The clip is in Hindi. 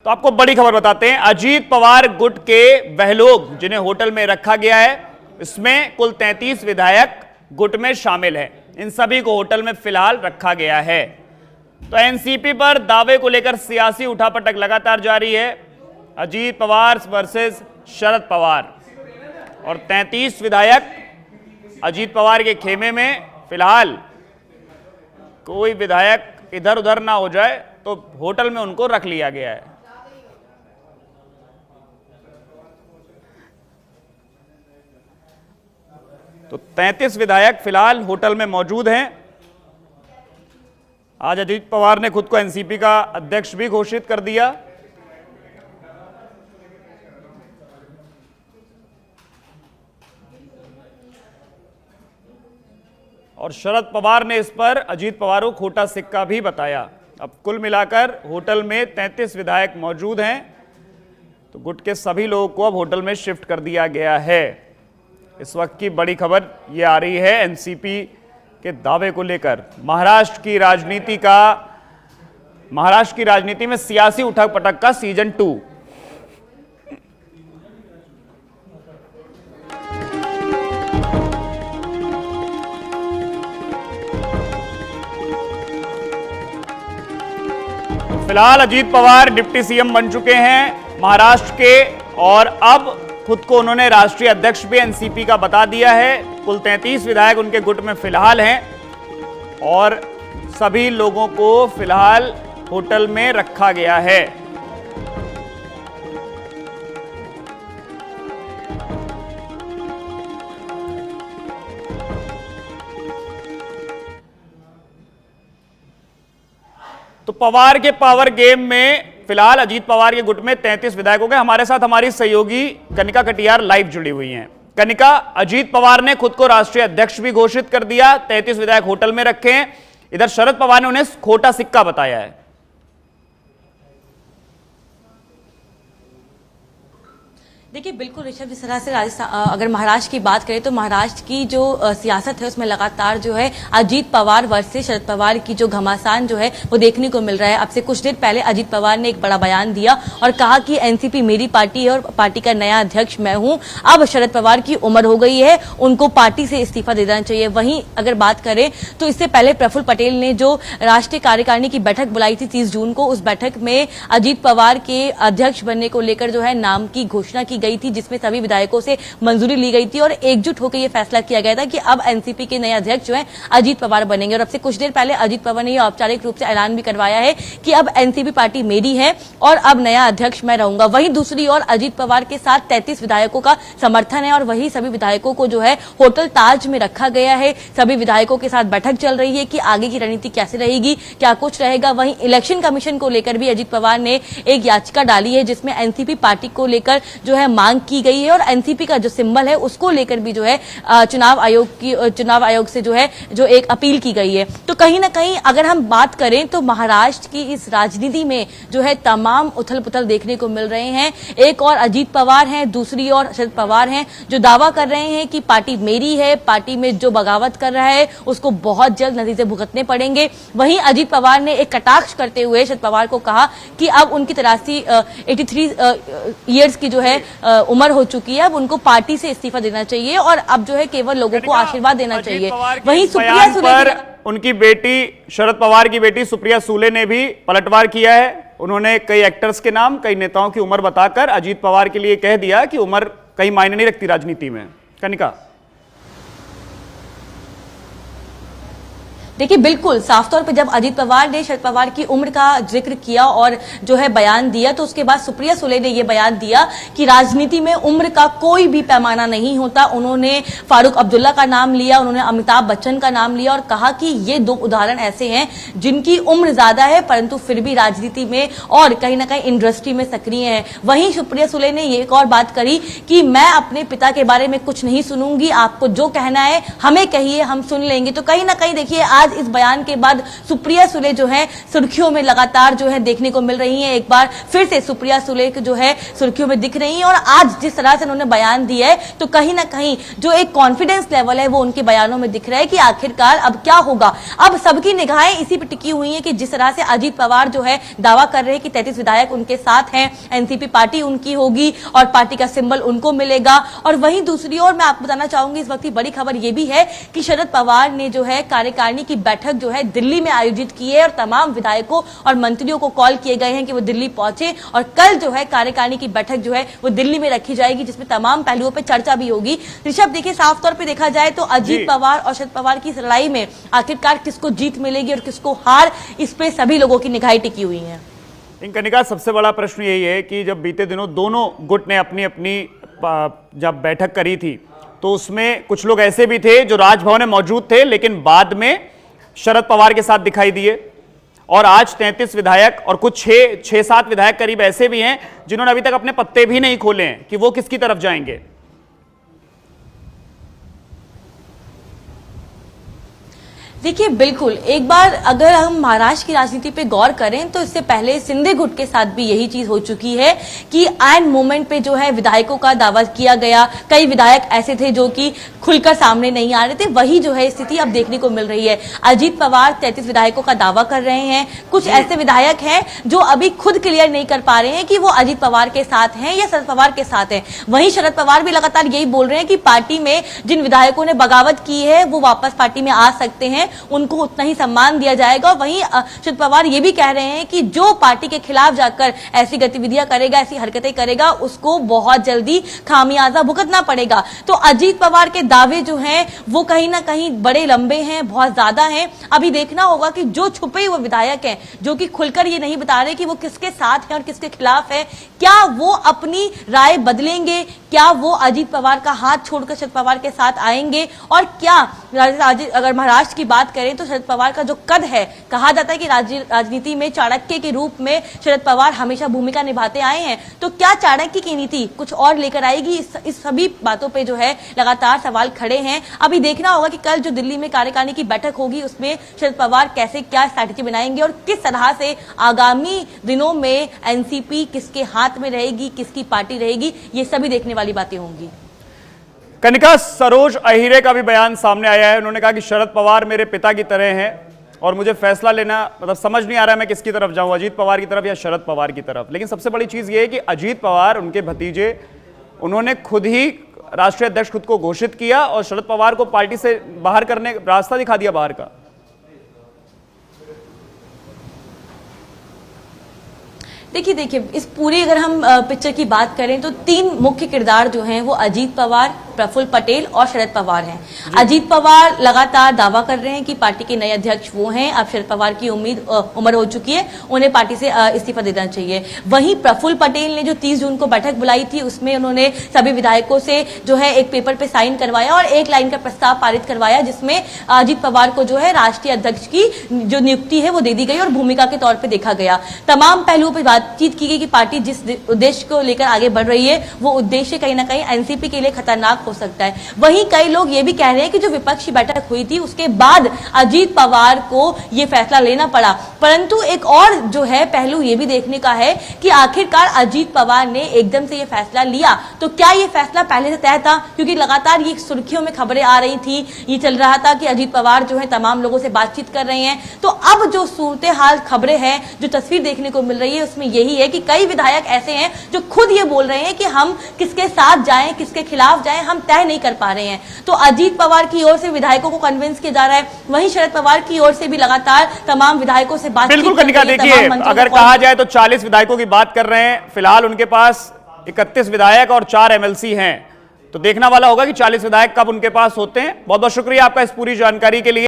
तो आपको बड़ी खबर बताते हैं। अजीत पवार गुट के वह लोग जिन्हें होटल में रखा गया है, इसमें कुल 33 विधायक गुट में शामिल हैं। इन सभी को होटल में फिलहाल रखा गया है। तो एनसीपी पर दावे को लेकर सियासी उठापटक लगातार जारी है। अजीत पवार वर्सेस शरद पवार और 33 विधायक अजीत पवार के खेमे में। फिलहाल कोई विधायक इधर उधर ना हो जाए तो होटल में उनको रख लिया गया है। तो 33 विधायक फिलहाल होटल में मौजूद हैं। आज अजीत पवार ने खुद को एनसीपी का अध्यक्ष भी घोषित कर दिया। और शरद पवार ने इस पर अजीत पवार को खोटा सिक्का भी बताया। अब कुल मिलाकर होटल में 33 विधायक मौजूद हैं। तो गुट के सभी लोगों को अब होटल में शिफ्ट कर दिया गया है। इस वक्त की बड़ी खबर यह आ रही है एनसीपी के दावे को लेकर। महाराष्ट्र की राजनीति में सियासी उठक पटक का सीजन 2। फिलहाल अजीत पवार डिप्टी सीएम बन चुके हैं महाराष्ट्र के, और अब खुद को उन्होंने राष्ट्रीय अध्यक्ष भी एनसीपी का बता दिया है। कुल 33 विधायक उनके गुट में फिलहाल हैं और सभी लोगों को फिलहाल होटल में रखा गया है। तो पवार के पावर गेम में फिलहाल अजीत पवार के गुट में 33 विधायक हो गए। हमारे साथ हमारी सहयोगी कनिका कटियार लाइव जुड़ी हुई हैं। कनिका, अजीत पवार ने खुद को राष्ट्रीय अध्यक्ष भी घोषित कर दिया, 33 विधायक होटल में रखे हैं। इधर शरद पवार ने उन्हें खोटा सिक्का बताया है। देखिए, बिल्कुल ऋषभ, जिस तरह से राजस्थान अगर महाराष्ट्र की बात करें तो महाराष्ट्र की जो सियासत है उसमें लगातार जो है अजीत पवार वर्सेस शरद पवार की जो घमासान जो है वो देखने को मिल रहा है। अब से कुछ देर पहले अजीत पवार ने एक बड़ा बयान दिया और कहा कि एनसीपी मेरी पार्टी है और पार्टी का नया अध्यक्ष मैं हूं। अब शरद पवार की उम्र हो गई है, उनको पार्टी से इस्तीफा दे देना चाहिए। वहीं अगर बात करें तो इससे पहले प्रफुल्ल पटेल ने जो राष्ट्रीय कार्यकारिणी की बैठक बुलाई थी 30 जून को, उस बैठक में अजीत पवार के अध्यक्ष बनने को लेकर जो है नाम की घोषणा की गई थी, जिसमें सभी विधायकों से मंजूरी ली गई थी और एकजुट होकर यह फैसला किया गया था कि अब एनसीपी के नए अध्यक्ष जो हैं अजीत पवार बनेंगे। और अब से कुछ देर पहले अजीत पवार ने यह औपचारिक रूप से ऐलान भी करवाया है कि अब एनसीपी पार्टी मेरी है और अब नया अध्यक्ष मैं रहूंगा। वहीं दूसरी ओर अजीत पवार के साथ 33 विधायकों का समर्थन है और वही सभी विधायकों को जो है होटल ताज में रखा गया है। सभी विधायकों के साथ बैठक चल रही है कि आगे की रणनीति कैसे रहेगी, क्या कुछ रहेगा। वहीं इलेक्शन कमीशन को लेकर भी अजीत पवार ने एक याचिका डाली है, जिसमें एनसीपी पार्टी को लेकर जो है मांग की गई है और एनसीपी का जो सिंबल है उसको लेकर भी जो है चुनाव आयोग से जो है जो एक अपील की गई है। तो कहीं ना कहीं अगर हम बात करें तो महाराष्ट्र की इस राजनीति में जो है तमाम उथल पुथल देखने को मिल रहे हैं। एक और अजीत पवार हैं, दूसरी ओर शरद पवार हैं, जो दावा कर रहे हैं कि पार्टी मेरी है, पार्टी में जो बगावत कर रहा है उसको बहुत जल्द नतीजे भुगतने पड़ेंगे। वहीं अजीत पवार ने एक कटाक्ष करते हुए शरद पवार को कहा कि अब उनकी 83 ईयर्स की जो है उम्र हो चुकी है, अब उनको पार्टी से इस्तीफा देना चाहिए और अब जो है केवल लोगों को आशीर्वाद देना चाहिए। वहीं सुप्रिया सुले, उनकी बेटी शरद पवार की बेटी सुप्रिया सुले ने भी पलटवार किया है। उन्होंने कई एक्टर्स के नाम, कई नेताओं की उम्र बताकर अजीत पवार के लिए कह दिया कि उम्र कहीं मायने नहीं रखती राजनीति में। कनिका, देखिए, बिल्कुल साफ तौर पे जब अजीत पवार ने शरद पवार की उम्र का जिक्र किया और जो है बयान दिया, तो उसके बाद सुप्रिया सुले ने यह बयान दिया कि राजनीति में उम्र का कोई भी पैमाना नहीं होता। उन्होंने फारूक अब्दुल्ला का नाम लिया, उन्होंने अमिताभ बच्चन का नाम लिया और कहा कि ये दो उदाहरण ऐसे हैं जिनकी उम्र ज्यादा है परंतु फिर भी राजनीति में और कहीं ना कहीं इंडस्ट्री में सक्रिय है। वहीं सुप्रिया सुले ने एक और बात करी कि मैं अपने पिता के बारे में कुछ नहीं सुनूंगी, आपको जो कहना है हमें कहिए, हम सुन लेंगे। तो कहीं ना कहीं देखिए, आज आज इस बयान के बाद सुप्रिया सुले जो है सुर्खियों में लगातार जो है देखने को मिल रही है। एक बार फिर से सुप्रिया सुले जो है सुर्खियों में दिख रही है और आज जिस तरह से उन्होंने बयान दिया है तो कहीं ना कहीं जो एक कॉन्फिडेंस लेवल है वो उनके बयानों में दिख रहा है कि आखिरकार अब क्या होगा। अब सबकी निगाहें इसी पर टिकी हुई है कि जिस तरह से अजीत पवार जो है दावा कर रहे हैं कि 33 विधायक उनके साथ हैं, एनसीपी पार्टी उनकी होगी और पार्टी का सिंबल उनको मिलेगा। और वहीं दूसरी ओर मैं आपको बताना चाहूंगी इस वक्त की बड़ी खबर यह भी है कि शरद पवार ने जो है कार्यकारिणी की बैठक जो है दिल्ली में आयोजित की है और तमाम विधायकों और मंत्रियों को कॉल किए गए हैं कि वो दिल्ली पहुंचे और कल जो है कार्यकारिणी की बैठक जो है वो दिल्ली में रखी जाएगी जिसमें तमाम पहलुओं पर चर्चा भी होगी। ऋषभ देखिए साफ तौर पर देखा जाए तो अजीत पवार और शरद पवार की इस लड़ाई में आखिरकार किसको जीत मिलेगी और किसको हार, इस पे सभी लोगों की निगाहें टिकी हुई हैं। कनिका, सबसे बड़ा प्रश्न यही है कि जब बीते दिनों दोनों गुट ने अपनी अपनी जब बैठक करी थी तो उसमें कुछ लोग ऐसे भी थे जो राजभवन में मौजूद थे लेकिन बाद में शरद पवार के साथ दिखाई दिए और आज 33 विधायक और कुछ 6-7 विधायक करीब ऐसे भी हैं जिन्होंने अभी तक अपने पत्ते भी नहीं खोले हैं कि वो किसकी तरफ जाएंगे। देखिए बिल्कुल, एक बार अगर हम महाराष्ट्र की राजनीति पे गौर करें तो इससे पहले सिंधे गुट के साथ भी यही चीज हो चुकी है कि एंड मोमेंट पे जो है विधायकों का दावा किया गया। कई विधायक ऐसे थे जो कि खुलकर सामने नहीं आ रहे थे, वही जो है स्थिति अब देखने को मिल रही है। अजीत पवार 33 विधायकों का दावा कर रहे हैं, कुछ ऐसे विधायक हैं जो अभी खुद क्लियर नहीं कर पा रहे हैं कि वो अजीत पवार के साथ हैं या शरद पवार के साथ हैं। वहीं शरद पवार भी लगातार यही बोल रहे हैं कि पार्टी में जिन विधायकों ने बगावत की है वो वापस पार्टी में आ सकते हैं, उनको उतना ही सम्मान दिया जाएगा। वहीं शरद पवार ये भी कह रहे हैं कि जो पार्टी के खिलाफ जाकर ऐसी गतिविधियां करेगा, ऐसी हरकतें करेगा, उसको बहुत जल्दी खामियाजा भुगतना पड़ेगा। तो अजीत पवार के दावे जो हैं वो कहीं ना कहीं बड़े लंबे हैं, बहुत ज्यादा हैं। अभी देखना होगा कि जो छुपे हुए विधायक हैं जो कि खुलकर ये नहीं बता रहे कि वो किसके साथ हैं और किसके खिलाफ है, क्या वो अपनी राय बदलेंगे, क्या वो अजीत पवार का हाथ छोड़कर शरद पवार के साथ आएंगे। और क्या अगर महाराष्ट्र की बात करें तो शरद पवार का जो कद है, कहा जाता है कि राजनीति में चाणक्य के रूप में शरद पवार हमेशा भूमिका निभाते आए हैं, तो क्या चाणक्य की नीति कुछ और लेकर आएगी, इस सभी बातों पे जो है लगातार सवाल खड़े हैं। अभी देखना होगा कि कल जो दिल्ली में कार्यकारिणी की बैठक होगी उसमें शरद पवार कैसे क्या स्ट्रैटेजी बनाएंगे और किस तरह से आगामी दिनों में एनसीपी किसके हाथ में रहेगी, किसकी पार्टी रहेगी, ये सभी देखने वाली बातें होंगी। कनिका, सरोज अहिरे का भी बयान सामने आया है। उन्होंने कहा कि शरद पवार मेरे पिता की तरह हैं और मुझे फैसला लेना मतलब समझ नहीं आ रहा है मैं किसकी तरफ जाऊं, अजीत पवार की तरफ या शरद पवार की तरफ। लेकिन सबसे बड़ी चीज यह है कि अजीत पवार, उनके भतीजे, उन्होंने खुद ही राष्ट्रीय अध्यक्ष खुद को घोषित किया और शरद पवार को पार्टी से बाहर करने रास्ता दिखा दिया बाहर का। देखिए इस पूरी अगर हम पिक्चर की बात करें तो 3 मुख्य किरदार जो हैं वो अजीत पवार, प्रफुल्ल पटेल और शरद पवार हैं। अजीत पवार लगातार दावा कर रहे हैं कि पार्टी के नए अध्यक्ष वो हैं। अब शरद पवार की उम्र हो चुकी है, उन्हें पार्टी से इस्तीफा देना चाहिए। वहीं प्रफुल्ल पटेल ने जो 30 जून को बैठक बुलाई थी उसमें उन्होंने सभी विधायकों से जो है एक पेपर पे साइन करवाया और एक लाइन का प्रस्ताव पारित करवाया जिसमें अजीत पवार को जो है राष्ट्रीय अध्यक्ष की जो नियुक्ति है वो दे दी गई और भूमिका के तौर पर देखा गया। तमाम पहलुओं पर बातचीत की गई कि पार्टी जिस उद्देश्य को लेकर आगे बढ़ रही है वो उद्देश्य कहीं ना कहीं एनसीपी के लिए खतरनाक हो सकता है। वहीं कई लोग ये भी कह रहे हैं कि जो विपक्षी बैठक हुई थी उसके बाद अजीत पवार को ये फैसला लेना पड़ा, परंतु एक और जो है पहलू ये भी देखने का है कि आखिरकार अजीत पवार ने एकदम से ये फैसला लिया तो क्या ये फैसला पहले से तय था, क्योंकि लगातार ये सुर्खियों में खबरें आ रही थी, ये चल रहा था कि अजीत पवार जो है तमाम लोगों से बातचीत कर रहे हैं। तो अब जो सूरत हाल खबरें हैं, जो तस्वीर देखने को मिल रही है उसमें यही है कि कई विधायक ऐसे हैं जो खुद ये बोल रहे हैं कि हम किसके साथ जाएं, किसके खिलाफ जाएं, हम तय नहीं कर पा रहे हैं। तो अजीत पवार की ओर से विधायकों को कन्विंस किया जा रहा है, वहीं शरद पवार की ओर से भी लगातार तमाम विधायकों से बातचीत। बिल्कुल कनिका, देखिए अगर कहा जाए तो 40 विधायकों की बात कर रहे हैं, फिलहाल उनके पास 31 विधायक और 4 एमएलसी हैं, तो देखना वाला होगा कि 40 विधायक कब उनके पास होते हैं। बहुत बहुत शुक्रिया आपका इस पूरी जानकारी के लिए।